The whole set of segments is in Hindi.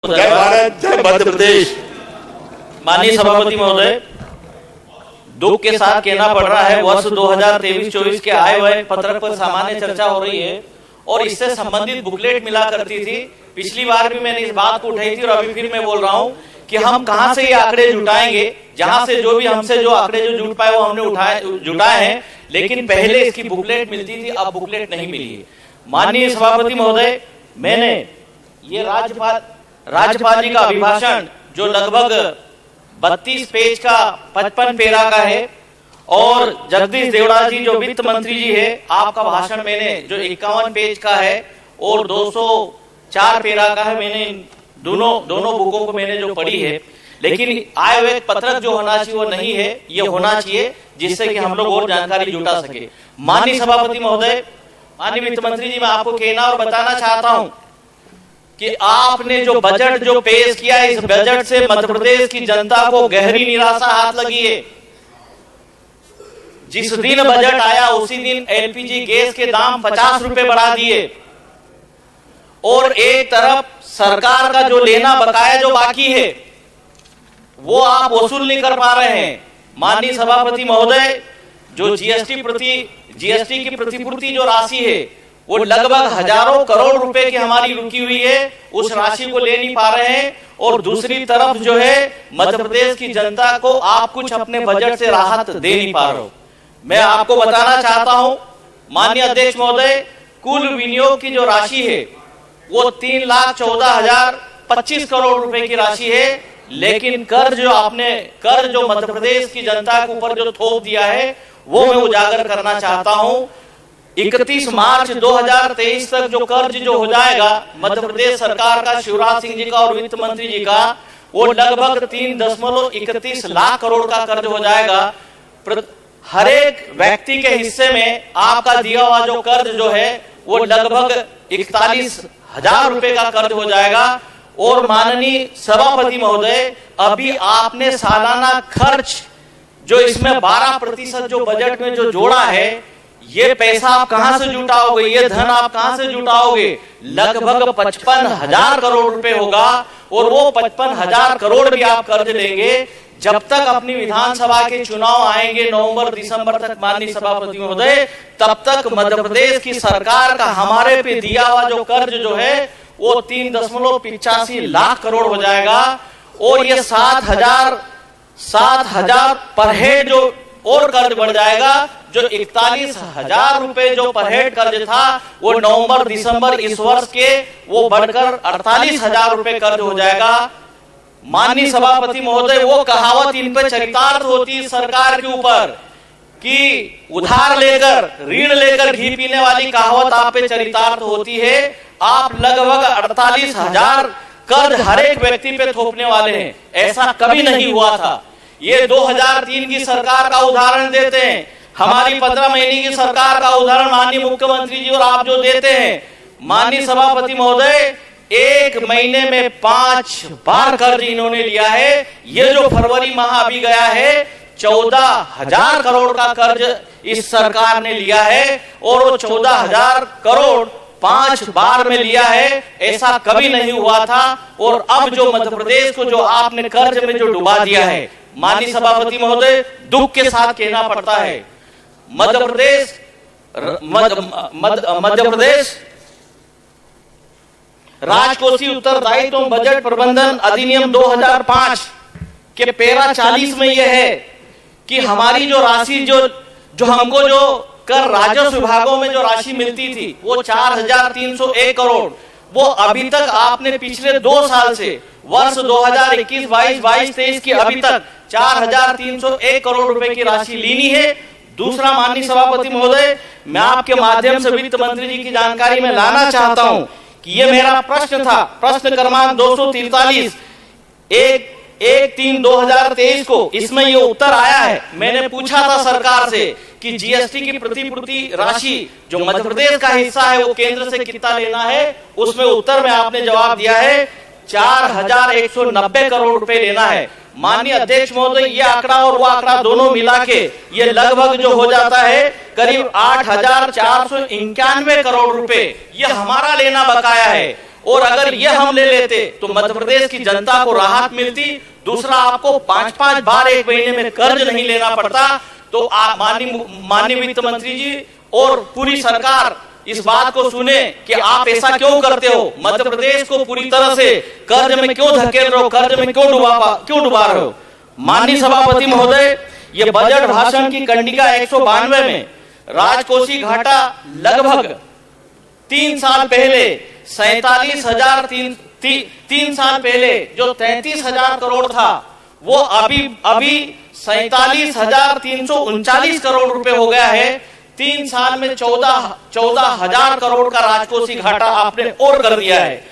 जय भारत, जय मध्य प्रदेश। माननीय सभापति महोदय, दुख के साथ कहना पड़ रहा है, वर्ष 2023-24 के आय व्यय पत्रक पर सामान्य चर्चा हो रही है और इससे संबंधित बुकलेट मिला करती थी। पिछली बार भी मैंने इस बात को उठाई थी और अभी फिर मैं बोल रहा हूं कि हम कहां से ये आंकड़े जुटाएंगे, जहां से जो भी हमसे जो आंकड़े जो जुट पाए वो हमने जुटाए हैं, लेकिन पहले इसकी बुकलेट मिलती थी, अब बुकलेट नहीं मिली है। माननीय सभापति महोदय, मैंने ये राज्यपाल जी का अभिभाषण जो लगभग 32 पेज का 55 पेरा का है और जगदीश देवड़ा जी जो वित्त मंत्री जी है, आपका भाषण मैंने जो 51 पेज का है और 204 पेरा का है, मैंने दोनों बुकों को मैंने जो पढ़ी है, लेकिन आय व्यय पत्रक जो होना चाहिए वो नहीं है, ये होना चाहिए जिससे कि हम लोग और जानकारी जुटा सके। माननीय सभापति महोदय, माननीय वित्त मंत्री जी, मैं आपको कहना और बताना चाहता हूं कि आपने जो बजट जो पेश किया है, इस बजट से मध्य प्रदेश की जनता को गहरी निराशा हाथ लगी है। जिस दिन बजट आया उसी दिन एलपीजी गैस के दाम 50 रुपए बढ़ा दिए और एक तरफ सरकार का जो लेना बकाया जो बाकी है वो आप वसूल नहीं कर पा रहे हैं। माननीय सभापति महोदय, जो जीएसटी की प्रतिपूर्ति जो राशि है वो लगभग हजारों करोड़ रुपए की हमारी रुकी हुई है, उस राशि को ले नहीं पा रहे हैं और दूसरी तरफ जो है मध्य प्रदेश की जनता को आप कुछ अपने बजट से राहत दे नहीं पा रहे हो। मैं आपको बताना चाहता हूं माननीय अध्यक्ष महोदय, कुल विनियोग की जो राशि है वो 3,14,025 करोड़ रुपए की राशि है, लेकिन कर्ज जो मध्य प्रदेश की जनता के ऊपर जो थोप दिया है वो मैं उजागर करना चाहता हूं। 31 मार्च 2023 तक जो कर्ज जो हो जाएगा मध्य प्रदेश सरकार का, शिवराज सिंह जी का और वित्त मंत्री जी का, वो लगभग 3.31 लाख करोड़ का कर्ज हो जाएगा। हर एक व्यक्ति के हिस्से में आपका दिया हुआ जो कर्ज जो है वो लगभग 41,000 रुपए का कर्ज हो जाएगा। और माननीय सभापति महोदय, अभी आपने सालाना खर्च जो इसमें 12% जो बजट में जो जोड़ा है, ये पैसा आप कहां से जुटाओगे, ये धन आप कहां से जुटाओगे? लगभग 55,000 करोड़ रुपए होगा और वो 55,000 करोड़ भी आप कर्ज लेंगे। जब तक अपनी विधानसभा के चुनाव आएंगे नवंबर दिसंबर तक माननीय सभापति महोदय, तब तक मध्य प्रदेश की सरकार का हमारे पे दिया हुआ जो कर्ज जो है वो 3.85 लाख करोड़ हो जाएगा और ये 7,000 पर हेड जो और कर्ज बढ़ जाएगा। जो 41,000 रुपए जो पर हेड कर्ज था वो नवंबर दिसंबर इस वर्ष के वो बढ़कर 48,000 रुपए कर्ज हो जाएगा। माननीय सभापति महोदय, वो कहावत इन पे चरितार्थ होती है सरकार के ऊपर कि उधार लेकर ऋण लेकर घी पीने वाली कहावत आप पे चरितार्थ होती है। आप लगभग 48,000 कर्ज हर एक व्यक्ति पे थोपने वाले हैं, ऐसा कभी नहीं हुआ था। ये 2003 की सरकार का उदाहरण देते हैं, हमारी 15 महीने की सरकार का उदाहरण माननीय मुख्यमंत्री जी और आप जो देते हैं। माननीय सभापति महोदय, एक महीने में 5 बार कर्ज इन्होंने लिया है। ये जो फरवरी माह अभी गया है, 14,000 करोड़ का कर्ज इस सरकार ने लिया है और वो 14,000 करोड़ 5 बार में लिया है, ऐसा कभी नहीं हुआ था। और अब जो मध्य प्रदेश को जो आपने कर्ज में जो डुबा दिया है, माननीय सभापति महोदय, दुख के साथ कहना पड़ता है, मध्य प्रदेश राजकोषीय उत्तरदायित्व बजट प्रबंधन अधिनियम 2005 के पैरा 40 में यह है कि हमारी जो राशि जो हमको जो कर राजस्व विभागों में जो राशि मिलती थी वो 4,301 करोड़, वो अभी तक आपने पिछले 2 साल से वर्ष 2021, 22, 23 की अभी तक 4,301 करोड़ रुपए की राशि लीनी है। दूसरा माननीय सभापति महोदय, मैं आपके माध्यम से वित्त मंत्री जी की जानकारी में लाना चाहता हूं कि ये मेरा प्रश्न था, प्रश्न क्रमांक 243 1/3/2023 को, इसमें ये उत्तर आया है। मैंने पूछा था सरकार से कि जीएसटी की प्रतिपूर्ति राशि जो मध्य प्रदेश का हिस्सा है वो केंद्र से कितना लेना है, उसमें उत्तर में आपने जवाब दिया है 4,190 करोड़ रुपए लेना है। माननीय अध्यक्ष महोदय, ये आंकड़ा और वो आंकड़ा दोनों मिला के ये लगभग जो हो जाता है करीब 8,491 करोड़ रुपए, ये हमारा लेना बकाया है। और अगर ये हम ले लेते तो मध्य प्रदेश की जनता को राहत मिलती। दूसरा, आपको 5-5 बार एक महीने में कर्ज नहीं लेना पड़ता। तो आप माननीय वित्त मंत्री जी और पूरी सरकार इस बात को सुने कि आप ऐसा क्यों करते हो, मध्य प्रदेश को पूरी तरह से कर्ज में क्यों धकेल रहे हो, कर्ज में क्यों डुबा रहे हो। माननीय सभापति महोदय, ये बजट भाषण की कंडिका 192 में राजकोषीय घाटा लगभग 3 साल पहले 3 साल पहले जो 33,000 करोड़ था, वो अभी 47,339 करोड़ रुपए हो गया है। 3 साल में 14,000 करोड़ का राजकोषीय घाटा आपने और कर दिया है।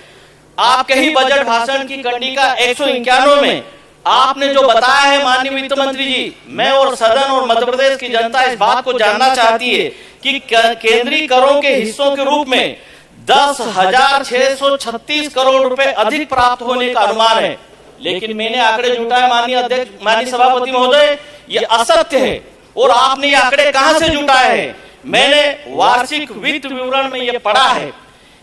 आपके ही बजट भाषण की कंडिका 191 में आपने जो बताया है माननीय वित्त मंत्री जी, मैं और सदन और मध्य प्रदेश की जनता इस बात को जानना चाहती है कि केंद्रीय करों के हिस्सों के रूप में 10,636 करोड़ रुपए अधिक प्राप्त होने का अनुमान है। लेकिन मैंने आंकड़े जुटाए माननीय सभापति महोदय, ये असत्य है। और आपने ये आंकड़े कहां से जुटाए हैं? मैंने वार्षिक वित्त विवरण में ये पढ़ा है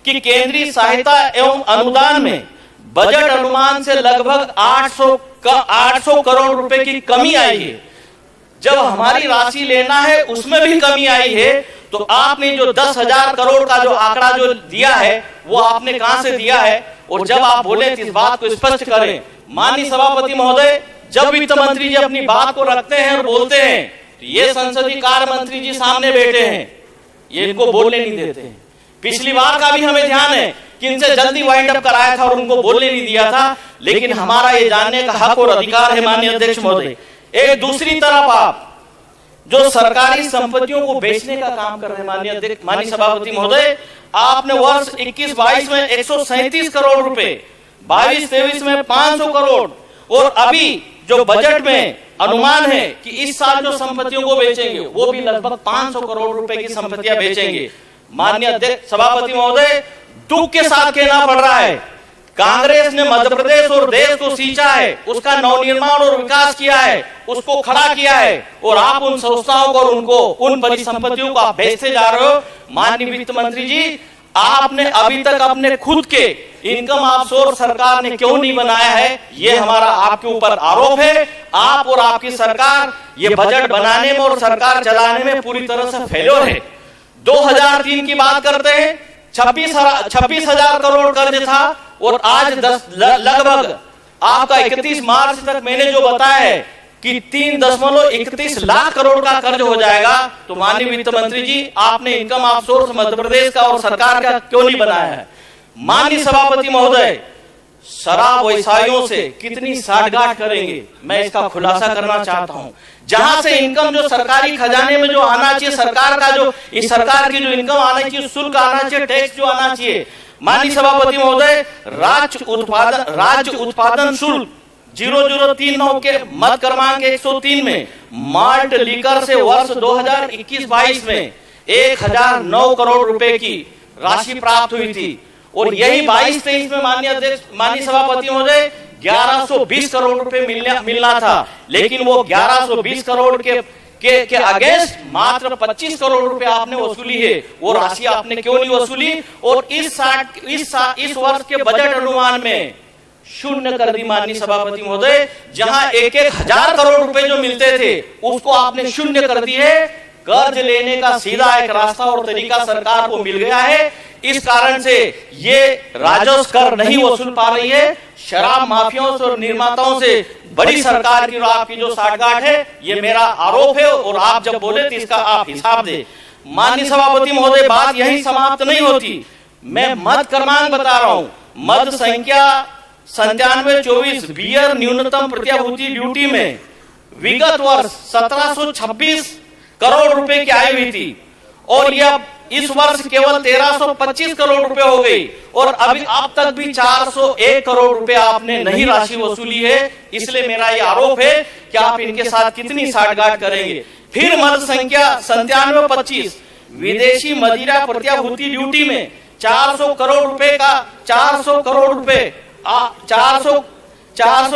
कि केंद्रीय सहायता एवं अनुदान में बजट अनुमान से लगभग 800 करोड़ रुपए की कमी आई है। जब हमारी राशि लेना है उसमें भी कमी आई है। तो आपने जो 10,000 करोड़ का जो आंकड़ा जो दिया है, वो आपने कहां से दिया है? और जब आप बोले तो इस बात को स्पष्ट करें। माननीय सभापति महोदय, जब वित्त मंत्री जी अपनी बात को रखते हैं और बोलते हैं तो ये संसदीय कार्य मंत्री जी सामने बैठे हैं, ये इनको बोलने नहीं देते हैं। पिछली बार का भी हमें ध्यान है कि इनसे जल्दी वाइंड अप कराया था और उनको बोलने नहीं दिया था। लेकिन हमारा ये जानने का हक और अधिकार है माननीय अध्यक्ष महोदय। एक दूसरी तरफ आप जो सरकारी संपत्तियों को बेचने का काम कर रहे हैं माननीय सभापति महोदय, आपने वर्ष 21-22 में 137 करोड़ रुपए, 22-23 में 500 करोड़, और अभी जो बजट में अनुमान है कि इस साल जो संपत्तियों को बेचेंगे वो भी लगभग 500 करोड़ रुपए की संपत्तियां बेचेंगे। माननीय अध्यक्ष सभापति महोदय, दुख के साथ कहना पड़ रहा है, कांग्रेस ने मध्य प्रदेश और देश को सींचा है, उसका नवनिर्माण और विकास किया है, उसको खड़ा किया है, और आप उन संस्थाओं को और उन परिसंपत्तियों को आप बेचते जा रहे हो। माननीय वित्त मंत्री जी, आपने अभी तक अपने खुद के इनकम ऑफशोर सरकार ने क्यों नहीं बनाया है, ये हमारा आपके ऊपर आरोप है। आप और आपकी सरकार ये बजट बनाने में और सरकार चलाने में पूरी तरह से फेल्योर है। 2003 की बात करते हैं, 26,000 करोड़ कर्ज था, और आज लगभग आपका 31 मार्च तक मैंने जो बताया है कि 3.31 लाख करोड़ का कर्ज हो जाएगा। तो माननीय वित्त मंत्री जी, आपने इनकम ऑफशोर मध्य प्रदेश का और सरकार का क्यों नहीं बनाया है? माननीय सभापति महोदय, शराब व्यवसायियों से कितनी साठगांठ करेंगे, मैं इसका खुलासा करना चाहता हूं। जहां से इनकम जो सरकारी खजाने में जो आना चाहिए, सरकार का जो इस सरकार की जो इनकम आना चाहिए, शुल्क आना चाहिए, टैक्स जो आना चाहिए, माननीय सभापति महोदय, राज्य उत्पादन शुल्क 0039 के मत क्रमांक 103 में माल्ट लीकर से वर्ष 2021-22 में 1,009 करोड़ रुपए की राशि प्राप्त हुई थी, और यही 22-23 में माननीय सभापति महोदय 1120 करोड़ रुपए मिलना था। लेकिन वो 1120 करोड़ के अगेंस्ट मात्र 25 करोड़ रुपए आपने वसूली है। वो राशि आपने क्यों नहीं वसूली? और इस वर्ष के बजट अनुमान में शून्य कर दी माननीय सभापति महोदय। जहां 1,000 करोड़ रुपए जो मिलते थे उसको आपने शून्य कर दी है। कर्ज लेने का सीधा एक रास्ता और तरीका सरकार को मिल गया है। इस कारण से ये राजस्व कर नहीं वसूल पा रही है। शराब माफियाओं से और निर्माताओं से बड़ी सरकार की आपकी जो साठगांठ है, ये मेरा आरोप है, और आप जब बोले तो इसका आप हिसाब दे। माननीय सभापति महोदय, बात यहीं समाप्त नहीं होती। मैं मत क्रमांक बता रहा हूं। मत संख्या 9724 बियर न्यूनतम प्रतिभूति ड्यूटी में विगत वर्ष 1726 करोड़ रुपए की आई हुई थी, और यह इस वर्ष केवल 1325 करोड़ रुपए हो गई, और अभी अब तक भी 401 करोड़ रुपए आपने नहीं राशि वसूली है। इसलिए मेरा ये आरोप है कि आप इनके साथ कितनी साठगांठ करेंगे। फिर मत संख्या 9725 विदेशी मदिरा प्रतिभूति ड्यूटी में 400 करोड़ रुपए का 400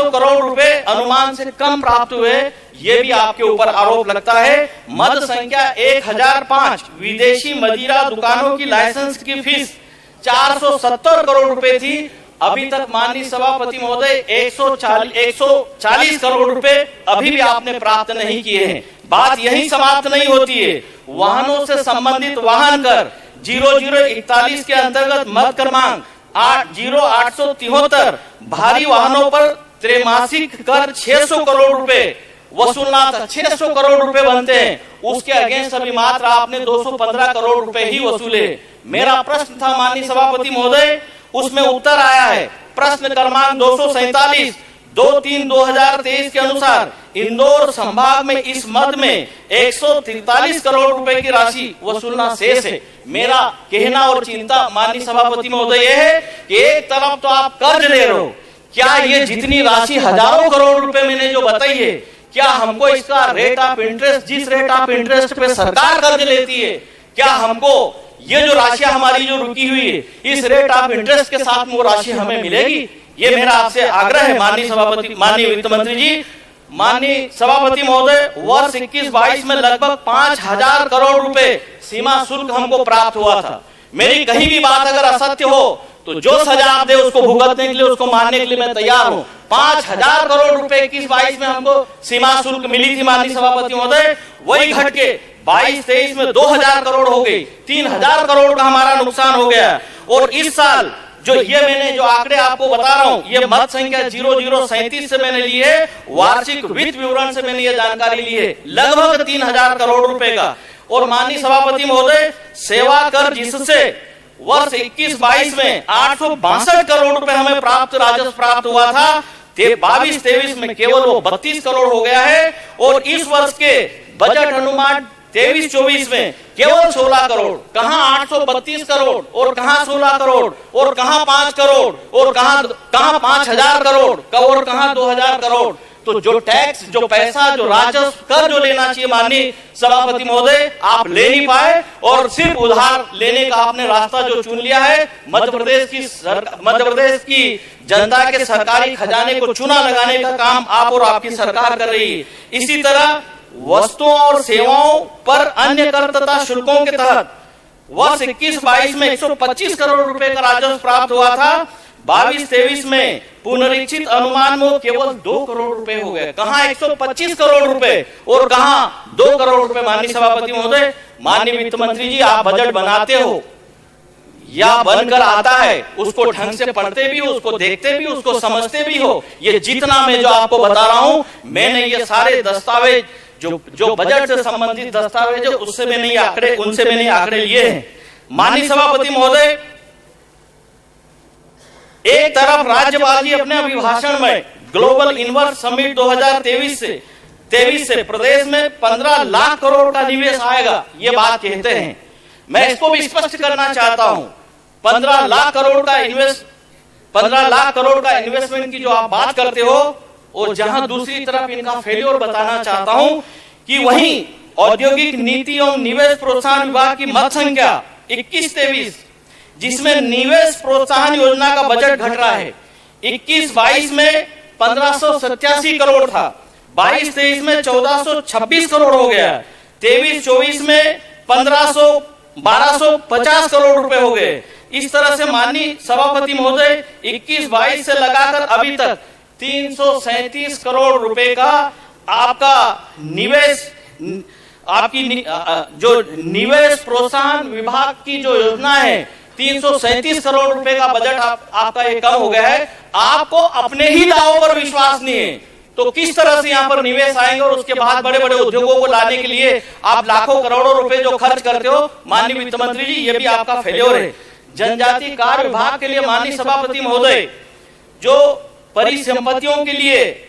करोड़ रुपए अनुमान से कम प्राप्त हुए, ये भी आपके ऊपर आरोप लगता है। मद संख्या 1005 विदेशी मदिरा दुकानों की लाइसेंस की फीस 470 करोड़ रुपए थी। अभी तक माननीय सभापति महोदय 140 करोड़ रुपए अभी भी आपने प्राप्त नहीं किए हैं। बात यही समाप्त नहीं होती है। वाहनों से संबंधित वाहन कर 0041 के अंतर्गत मत क्रमांक 0873 भारी वाहनों पर त्रैमासिक कर 600 करोड़ रुपए वसूलना था। 600 करोड़ रुपए बनते हैं, उसके अगेंस्ट अभी मात्र आपने 215 करोड़ रुपए ही वसूले। मेरा प्रश्न था माननीय सभापति महोदय, उसमें उत्तर आया है। प्रश्न क्रमांक 247 2/3/2023 के अनुसार इंदौर संभाग में इस मद में 143 करोड़ रुपए की राशि वसूलना शेष है। मेरा कहना और चिंता माननीय सभापति महोदय यह है कि एक तरफ तो आप कर्ज ले रहे हो, क्या ये जितनी राशि हजारों करोड़ रुपए मैंने जो बताई है, क्या हमको इसका रेट ऑफ इंटरेस्ट, जिस रेट ऑफ इंटरेस्ट पे सरकार कर्ज लेती है, क्या हमको ये जो राशि हमारी जो रुकी हुई है इस रेट ऑफ इंटरेस्ट के साथ वो राशि हमें मिलेगी? ये मेरा आपसे आग्रह है माननीय वित्त मंत्री जी। माननीय सभापति महोदय, वर्ष 21-22 में लगभग 5000 करोड़ रुपए सीमा शुल्क हमको प्राप्त हुआ था। मेरी कहीं भी बात अगर असत्य हो तो जो सजा आप दे उसको भुगतने के लिए, उसको मानने के लिए मैं तैयार हूं। 5000 करोड़ रुपए 21-22 में हमको सीमा शुल्क मिली थी माननीय सभापति महोदय, वही घट के 22-23 में 2000 करोड़ हो गई। 3000 करोड़ का हमारा नुकसान हो गया। और इस साल जो ये मैंने जो आंकड़े आपको बता रहा हूं, ये मत संख्या 0037 से मैंने ली है, वार्षिक वित्त विवरण से मैंने ये जानकारी ली है, लगभग 3000 करोड़ रुपए का। और माननीय सभापति महोदय, सेवा कर जिससे वर्ष 21-22 में 862 करोड़ रुपए हमें राजस्व प्राप्त हुआ था, 22-23 में केवल वो 32 करोड़ हो गया है। और इस वर्ष के बजट अनुमान 23-24 में केवल 16 करोड़, कहां 832 करोड़ और कहां 16 करोड़ और कहां 5 करोड़ और कहां 5000 करोड़ और कहां 2000 करोड़। तो जो टैक्स, जो पैसा, जो राजस्व कर जो लेना चाहिए माननीय सभापति महोदय, आप ले नहीं पाए और सिर्फ उधार लेने का आपने रास्ता जो चुन लिया है। मध्य प्रदेश की जनता के सरकारी खजाने को चूना लगाने का काम आप और आपकी सरकार कर रही है। इसी तरह वस्तुओं और सेवाओं पर अन्य कर तथा शुल्कों के तहत वर्ष 21-22 में 125 करोड़ रुपए का राजस्व प्राप्त हुआ था। 22-23 में पुनरीक्षित अनुमान में केवल 2 करोड़ रुपए हो गए। कहां 125 करोड़ रुपए और कहां 2 करोड़ रुपए। माननीय सभापति महोदय, माननीय वित्त मंत्री जी, आप बजट बनाते हो या बनकर आता है, उसको ढंग से पढ़ते भी हो, उसको देखते भी, उसको समझते भी हो। ये जितना मैं जो आपको बता रहा हूं, मैंने ये सारे दस्तावेज जो बजट से संबंधित दस्तावेज है उनसे मैंने आंकड़े लिए हैं। माननीय सभापति महोदय, एक तरफ राज्यपाल अपने अभिभाषण में ग्लोबल इन्वेस्ट समिट 2023 से प्रदेश में 15 लाख करोड़ का निवेश आएगा, ये बात कहते हैं। मैं इसको भी स्पष्ट करना चाहता हूं, 15 लाख करोड़ का इन्वेस्टमेंट की जो आप बात करते हो, और जहां दूसरी तरफ इनका फेल्योर बताना चाहता हूं कि वहीं औद्योगिक नीति एवं निवेश प्रोत्साहन विभाग की मत संख्या 21-23, जिसमें निवेश प्रोत्साहन योजना का बजट घट रहा है। 21-22 में 1587 करोड़ था, 22-23 में 1426 करोड़ हो गया, 23-24 में 1250 करोड़ रुपए हो गए। इस तरह से माननीय सभापति महोदय, 21-22 से लगाकर अभी तक 337 करोड़ रुपए का आपका निवेश, आपकी जो निवेश प्रोत्साहन विभाग की जो योजना है, 337 करोड़ रुपए का बजट आपका ये कम हो गया है। आपको अपने ही दावों पर विश्वास नहीं है तो किस तरह से यहाँ पर निवेश आएंगे और उसके बाद बड़े बड़े उद्योगों को लाने के लिए आप लाखों करोड़ों रुपए जो खर्च करते हो। माननीय वित्त मंत्री जी, ये भी आपका फेल्योर है। जनजाति कार्य विभाग के लिए माननीय सभापति महोदय, जो परिसंपत्तियों के लिए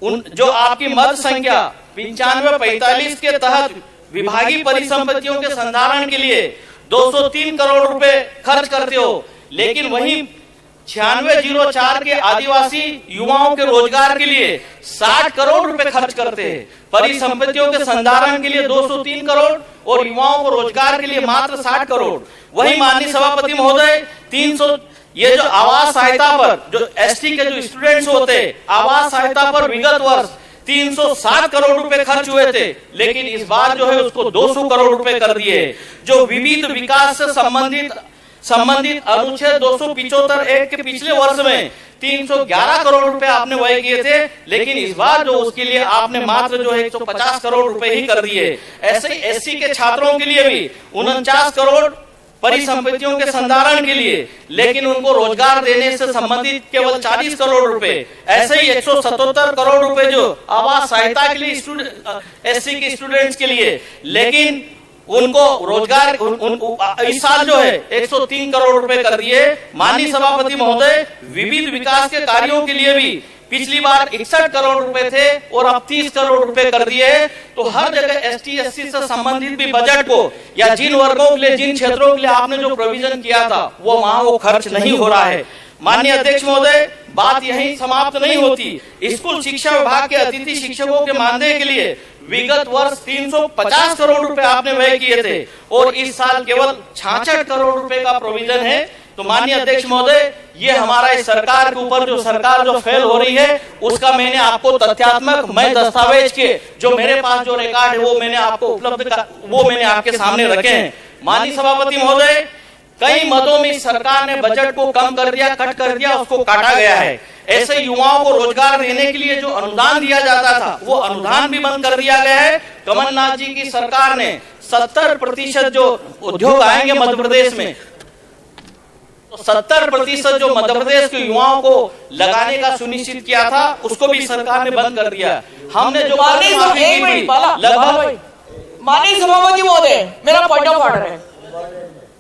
जो आपकी मत संख्या 9545 के तहत विभागीय परिसंपत्तियों के संधारण के लिए 203 करोड़ रुपए खर्च करते हो, लेकिन वहीं 9604 के आदिवासी युवाओं के रोजगार के लिए 60 करोड़ रुपए खर्च करते हैं। परिसंपत्तियों के संधारण के लिए 203 करोड़ और युवाओं को रोजगार के लिए मात्र 60 करोड़। वही माननीय सभापति महोदय, 300 ये जो आवास सहायता पर, जो एसटी के जो स्टूडेंट्स होते, आवास सहायता पर विगत वर्ष 307 करोड़ रुपए खर्च हुए थे, लेकिन इस बार जो है उसको 200 करोड़ रुपए कर दिए। जो विविध विकास से संबंधित संबंधित अनुच्छेद 275 एक्ट के पिछले वर्ष में 311 करोड़ रुपए आपने व्यय किए थे, लेकिन इस बार जो उसके लिए आपने मात्र जो है 150 करोड़ रुपए ही कर दिए। ऐसे एससी के छात्रों के लिए भी 49 करोड़ परिसंपत्तियों के संधारण के लिए, लेकिन उनको रोजगार देने से संबंधित केवल 40 करोड़ रुपए। ऐसे ही 177 करोड़ रुपए जो आवास सहायता के लिए एससी के स्टूडेंट्स के लिए, लेकिन उनको रोजगार इस साल जो है 103 करोड़ रुपए कर दिए। माननीय सभापति महोदय, विविध विकास के कार्यों के लिए भी पिछली बार 61 करोड़ रुपए थे और अब 30 करोड़ रुपए कर दिए। तो हर जगह एसटी एससी से संबंधित भी बजट को या जिन वर्गों के लिए, जिन क्षेत्रों के लिए आपने जो प्रोविजन किया था वो वहां वो खर्च नहीं हो रहा है। माननीय अध्यक्ष महोदय, बात यहीं समाप्त नहीं होती। स्कूल शिक्षा विभाग के अतिथि शिक्षकों के मानदेय के लिए विगत वर्ष 350 करोड़ रुपए आपने व्यय किए थे और इस साल केवल 66 करोड़ रुपए का प्रोविजन है। तो माननीय अध्यक्ष महोदय, ये हमारा इस सरकार के ऊपर जो सरकार जो फेल हो रही है उसका मैंने आपको तथ्यात्मक मैं दस्तावेज के जो मेरे पास जो रिकॉर्ड है वो मैंने आपको वो मैंने आपके सामने रखे हैं। माननीय सभापति महोदय, कई मदों में सरकार ने बजट को कम कर दिया, कट कर दिया, उसको काटा गया है। ऐसे युवाओं को रोजगार देने के लिए जो अनुदान दिया जाता था वो अनुदान भी बंद कर दिया गया है। कमलनाथ जी की सरकार ने 70% जो उद्योग आएंगे मध्य प्रदेश में, तो 70% जो मध्य प्रदेश के युवाओं को लगाने का सुनिश्चित किया था उसको भी सरकार ने बंद कर दिया। हमने जो लगभग माननीय सभापति महोदय, मेरा पॉइंट ऑफ ऑर्डर है,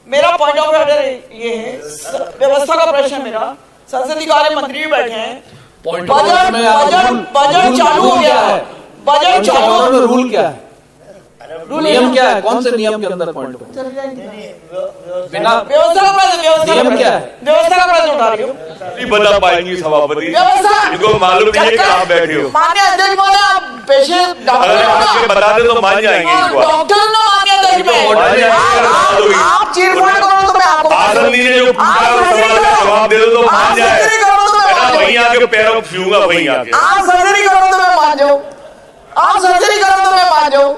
मेरा पॉइंट ऑफ ऑर्डर ये है, व्यवस्था का प्रश्न मेरा, संसदीय कार्य मंत्री भी बैठे हैं, बजट चालू हो गया है, बजट चालू, रूल क्या है, नियम क्या है, कौन से नियम के अंदर पॉइंट बिना व्यवस्था का प्रश्न, नियम क्या है, व्यवस्था का प्रश्न उठा रही हूँ, नहीं बता पाएंगी सभापति, व्यवस्था इनको मालूम नहीं है कि आप बैठे हो। माननीय अध्यक्ष महोदय, आप पेशेंट डॉक्टर आपके बता दे तो मान जाएंगे इनको। डॉक्टर ना माननीय अध्यक्ष महोदय, आप चीरफाड़ करो तो मैं आपको आसंदी ने जो पूछा उस सवाल का जवाब दे दो तो मान जाए, वहीं आके पैरों में छूंगा, वहीं आके आप सर्जरी करो तो मैं मान जाऊं, आप सर्जरी करो तो मैं मान जाऊं,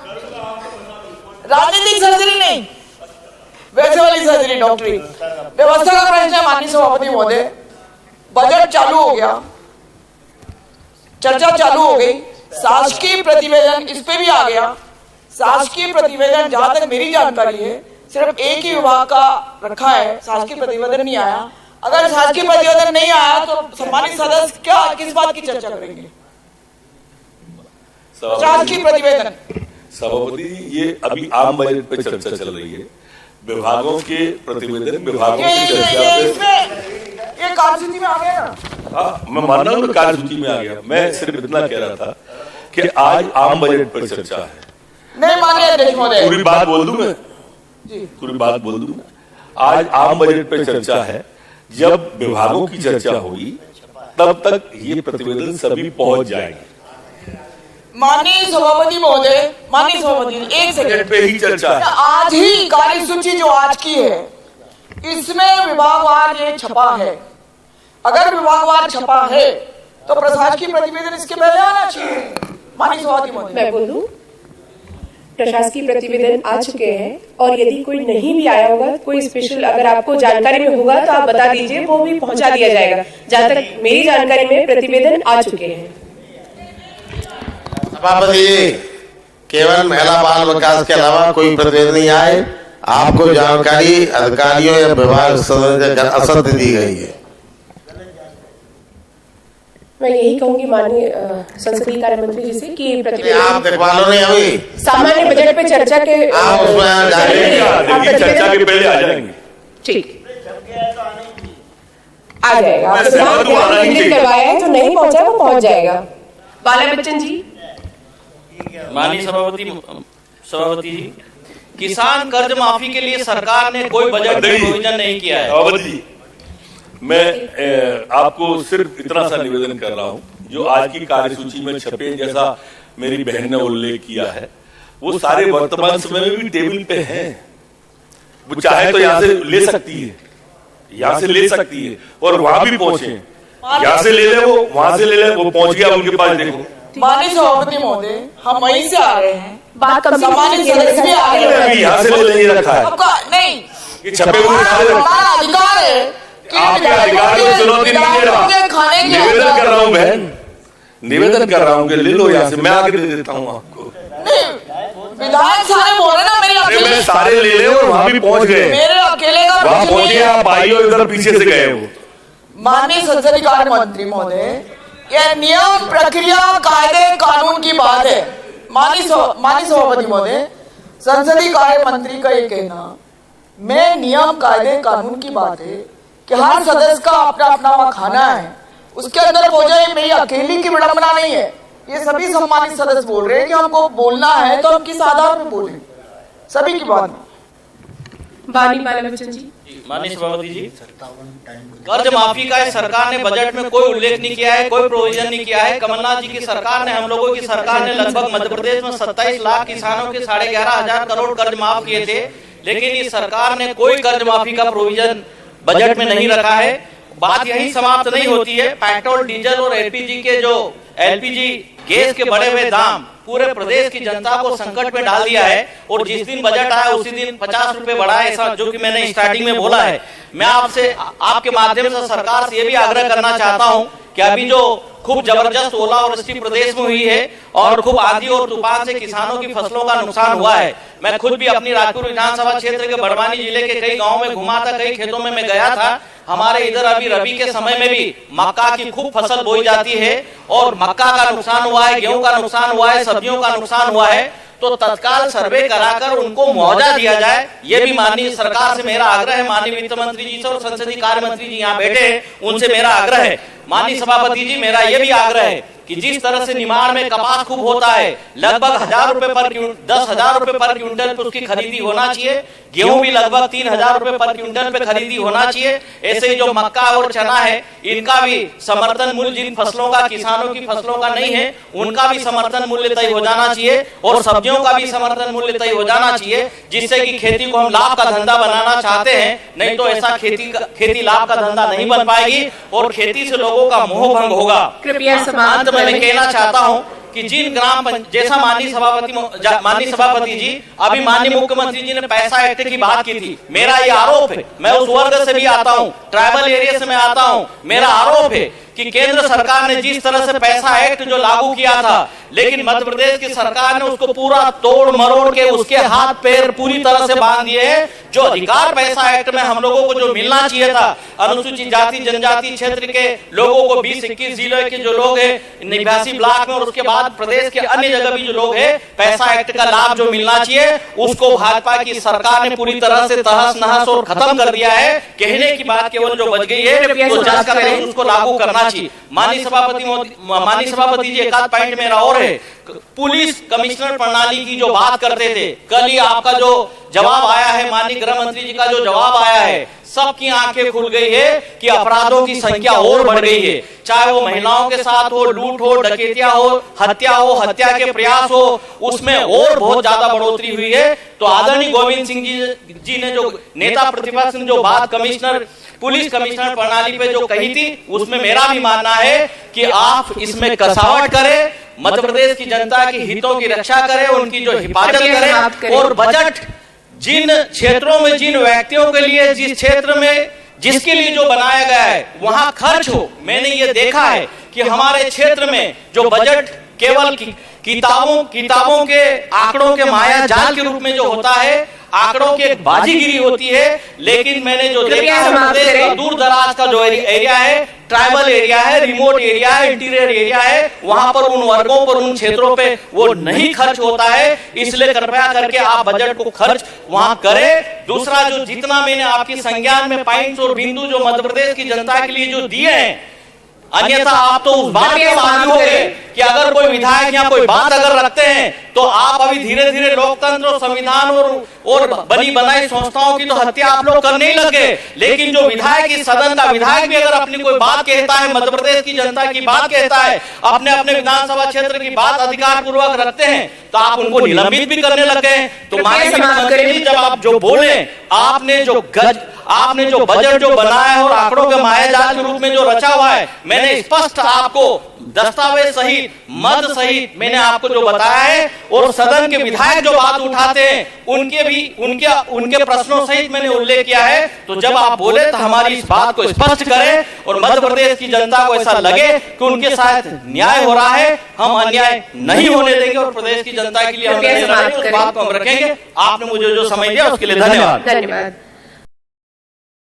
राजनीतिक सर्जरी नहीं, वैसे वाली सर्जरी, डॉक्टरी। व्यवस्था का प्रश्न है माननीय सभापति महोदय, बजट चालू हो गया, चर्चा चालू हो गई, शासकीय प्रतिवेदन इस पे भी आ गया। शासकीय प्रतिवेदन जहां तक मेरी जानकारी है सिर्फ एक ही विभाग का रखा है, शासकीय प्रतिवेदन नहीं आया। अगर शासकीय प्रतिवेदन नहीं आया तो सम्मानित सदस्य क्या किस बात की चर्चा करेंगे? शासकीय प्रतिवेदन सभापति, ये अभी आम बजट पे चर्चा चल रही है, विभागों के प्रतिवेदन, विभागों की चर्चा ये कार्यसूची में आ गया ना। हाँ, मैं मान रहा हूँ कार्यसूची में आ गया। मैं सिर्फ इतना कह रहा था कि आज आम बजट पर चर्चा है। नहीं माननीय अध्यक्ष महोदय, पूरी बात बोल दूं मैं, पूरी बात बोल दूं मैं। आज आम बजट पर चर्चा है, जब विभागों की चर्चा होगी तब तक ये प्रतिवेदन सभी पहुंच जाएंगे। माननीय सभापति महोदय, माननीय सभापति, एक सेकंड पे ही चर्चा है। आज ही कार्यसूची जो आज की है इसमें विभागवार ये छपा है। अगर विभागवार छपा है तो प्रशासकीय प्रतिवेदन इसके पहले आना चाहिए। माननीय सभापति महोदय, मैं बोलूं, प्रशासकीय प्रतिवेदन आ चुके हैं और यदि कोई नहीं भी आया होगा, कोई स्पेशल अगर आपको जानकारी में होगा तो आप बता दीजिए, वो भी पहुंचा दिया जाएगा। जहां तक मेरी जानकारी में प्रतिवेदन आ चुके हैं। सभापति जी, केवल महिला बाल विकास के अलावा कोई प्रतिवेदन नहीं आए, आपको जानकारी अधिकारियों या विभाग असत्य दी गई है। मैं यही कहूंगी माननीय संसदीय कार्य मंत्री जी से कि प्रतिवेदन आप दिखवा लो नहीं अभी सामान्य बजट पे चर्चा के आप उसमें चर्चा के पहले आ जाएंगे। ठीक आ जाएगा। आपको करवाया है, जो नहीं पहुंचा वो पहुंच जाएगा। बाला बच्चन जी। माननीय सभापति जी, किसान कर्ज माफी के लिए सरकार ने कोई बजट में प्रोविजन नहीं किया है। मैं आपको सिर्फ इतना सा निवेदन कर रहा हूं, जो आज की कार्यसूची में छपे, जैसा मेरी बहन ने उल्लेख किया है, वो सारे वर्तमान समय में भी टेबल पे हैं। वो चाहे तो यहाँ से ले सकती है, यहाँ से ले सकती है और वहां भी पहुंचे, यहाँ से ले ले, वो वहां से ले ले, वो पहुंच गया उनके पास। देखो माननीय सभापति महोदय, हम वहीं से आ रहे हैं, बात सम्मानित सदस्य भी आ रहे हैं, यहाँ से ले नहीं रखा है। आपका नहीं कि छपे हुए हमारा अधिकार है कि आपके अधिकार को चुनौती नहीं दे रहा, खाने की निवेदन कर रहा हूँ बहन, निवेदन कर रहा हूँ कि ले लो यहाँ से, मैं आगे दे देता हूँ आपको। विधायक सारे बोल रहे ना, मेरे मैं सारे ले ले और वहां भी पहुंच गए, मेरे अकेले का वहां पहुंचे, आप आइयो इधर पीछे से गए हो। माननीय संसदीय कार्य मंत्री महोदय, यह नियम प्रक्रिया कायदे कानून की बात है। माननीय सभापति महोदय, संसदीय कार्य मंत्री का ये कहना में नियम कायदे कानून की बात है कि हर सदस्य का अपना अपना वहां खाना है, उसके अंदर हो जाए, मेरी अकेली की विडंबना नहीं है। ये सभी सम्मानित सदस्य बोल रहे हैं कि हमको बोलना है तो हम किस आधार पर बोलें, सभी की बात। वाणी माला बच्चन जी। माननीय सभापति जी, कर्ज माफी का सरकार ने बजट में कोई उल्लेख नहीं किया है, कोई प्रोविजन नहीं किया है। कमलनाथ जी की सरकार ने, हम लोगों की सरकार ने लगभग मध्य प्रदेश में 27 लाख किसानों के 11,500 करोड़ कर्ज माफ किए थे, लेकिन इस सरकार ने कोई कर्ज माफी का प्रोविजन बजट में नहीं रखा है। बात यही समाप्त नहीं होती है। पेट्रोल, डीजल और एलपीजी गैस के बढ़े हुए दाम पूरे प्रदेश की जनता को संकट में डाल दिया है, और जिस दिन बजट आया उसी दिन 50 रुपए बढ़ा है, ऐसा जो कि मैंने स्टार्टिंग में बोला है। मैं आपसे, आपके माध्यम से सरकार से ये भी आग्रह करना चाहता हूं कि अभी जो खूब जबरदस्त ओला और वृष्टि प्रदेश में हुई है और खूब आंधी और तूफान से किसानों की फसलों का नुकसान हुआ है, मैं खुद भी अपनी राजपुर विधानसभा क्षेत्र के बड़वानी जिले के कई गांवों में घुमा था, कई खेतों में मैं गया था। हमारे इधर अभी रबी के समय में भी मक्का की खूब फसल बोई जाती है और मक्का का नुकसान हुआ है, गेहूं का नुकसान हुआ है, सब्जियों का नुकसान हुआ है, तो तत्काल सर्वे कराकर उनको मुआवजा दिया जाए। ये भी माननीय सरकार से मेरा आग्रह है। माननीय वित्त मंत्री जी से और संसदीय कार्य मंत्री जी यहाँ बैठे हैं, उनसे मेरा आग्रह है। माननीय सभापति जी, मेरा ये भी आग्रह है कि जिस तरह से निमाड़ में कपास खूब होता है, लगभग 10,000 रुपए पर 10,000 रुपए पर क्विंटल पे उसकी खरीदी होना चाहिए। गेहूं भी लगभग 3,000 रुपए पर क्विंटल पे खरीदी होना चाहिए। ऐसे ही जो मक्का और चना है, इनका भी समर्थन मूल्य, जिन फसलों का, किसानों की फसलों का नहीं है, उनका भी समर्थन मूल्य तय हो जाना चाहिए और सब्जियों का भी समर्थन मूल्य तय हो जाना चाहिए, जिससे कि खेती को हम लाभ का धंधा बनाना चाहते हैं। नहीं तो ऐसा खेती लाभ का धंधा नहीं बन पाएगी और खेती से लोगों का मोह भंग होगा। कृपया अंत में मैं कहना चाहता हूं कि जिन जैसा माननीय सभापति जी, अभी माननीय मुख्यमंत्री जी ने पैसा एक्ट की बात की थी, मेरा ये आरोप है, मैं उस वर्ग से भी आता हूं, ट्राइबल एरिया से मैं आता हूं, मेरा आरोप है कि केंद्र सरकार ने जिस तरह से पैसा एक्ट जो लागू किया था, लेकिन मध्य प्रदेश की सरकार ने उसको पूरा तोड़ मरोड़ के उसके हाथ पैर पूरी तरह से बांध दिए हैं। जो अधिकार पैसा एक्ट में हम लोगों को जो मिलना चाहिए था, अनुसूचित जाति जनजाति क्षेत्र के लोगों को 20-21 जिले के जो लोग हैं 89 ब्लॉक में और उसके बाद प्रदेश के अन्य जगह भी जो लोग हैं, पैसा एक्ट का लाभ जो मिलना चाहिए, उसको भाजपा की सरकार ने पूरी तरह से तहस नहस और खत्म कर दिया है। कहने की बात केवल जो बच गई है तो जज का करें, उसको लागू करना चाहिए। माननीय सभापति जी, एक आध पॉइंट मेरा और है। पुलिस कमिश्नर प्रणाली की जो बात करते थे, कल ही आपका जो जवाब आया है, माननीय गृह मंत्री जी का जो जवाब आया है, सबकी आंखें खुल गई है कि अपराधों की संख्या और बढ़ गई है। चाहे वो महिलाओं के साथ हो, लूट हो, डकैतिया हो, हत्या के प्रयास हो, उसमें और बहुत ज्यादा बढ़ोतरी हुई है। तो आदरणीय गोविंद सिंह जी ने जो नेता प्रतिपक्ष ने जो बात पुलिस कमिश्नर प्रणाली पे जो कही थी, उसमें मेरा भी मानना है कि आप इसमें कसावट करें, मध्य प्रदेश की जनता की हितों की रक्षा करें, उनकी जो हिफाजत करें, और बजट जिन क्षेत्रों में, जिन व्यक्तियों के लिए, जिस क्षेत्र में जिसके लिए जो बनाया गया है वहां खर्च हो। मैंने ये देखा है कि हमारे क्षेत्र में जो बजट केवल किताबों के आंकड़ों के माया जाल के रूप में जो होता है, आंकड़ों की एक बाजीगिरी होती है। लेकिन मैंने जो देखा है, प्रदेश का दूर दराज का जो एरिया है, ट्राइबल एरिया है, रिमोट एरिया है, इंटीरियर एरिया है, वहां पर उन वर्गों पर, उन क्षेत्रों पे वो नहीं खर्च होता है। इसलिए कृपया करके आप बजट को खर्च वहां करें। दूसरा, जो जितना मैंने आपकी संज्ञान में पॉइंट्स और बिंदु जो मध्य प्रदेश की जनता के लिए जो दिए हैं, अन्यथा आप तो उस बात के मालूम होंगे कि अगर कोई विधायक या कोई बात अगर रखते हैं तो आप अभी धीरे धीरे लोकतंत्र और संविधान और बनी बनाई संस्थाओं की तो हत्या आप लोग करने ही लगे। लेकिन जो विधायक, इस सदन का विधायक भी अगर अपनी कोई बात कहता है, मध्य प्रदेश की जनता की बात कहता है, अपने अपने विधानसभा क्षेत्र की बात अधिकार पूर्वक रखते हैं, तो आप उनको निलंबित भी करने लगे। तो माननीय जब आप जो बोले, आपने जो बजट जो बनाया है और आंकड़ों के मायाजाल के रूप में जो रचा हुआ है, मैंने स्पष्ट आपको दस्तावेज सहित, मद सहित मैंने आपको जो बताया है, और सदन के विधायक जो बात उठाते हैं उनके प्रश्नों सहित मैंने उल्लेख किया है। तो जब आप बोले तो हमारी इस बात को स्पष्ट करें और मध्य प्रदेश की जनता को ऐसा लगे कि उनके साथ न्याय हो रहा है। हम अन्याय नहीं होने देंगे और प्रदेश की जनता के लिए हम बात को हम रखेंगे। आपने मुझे जो समय दिया उसके लिए धन्यवाद।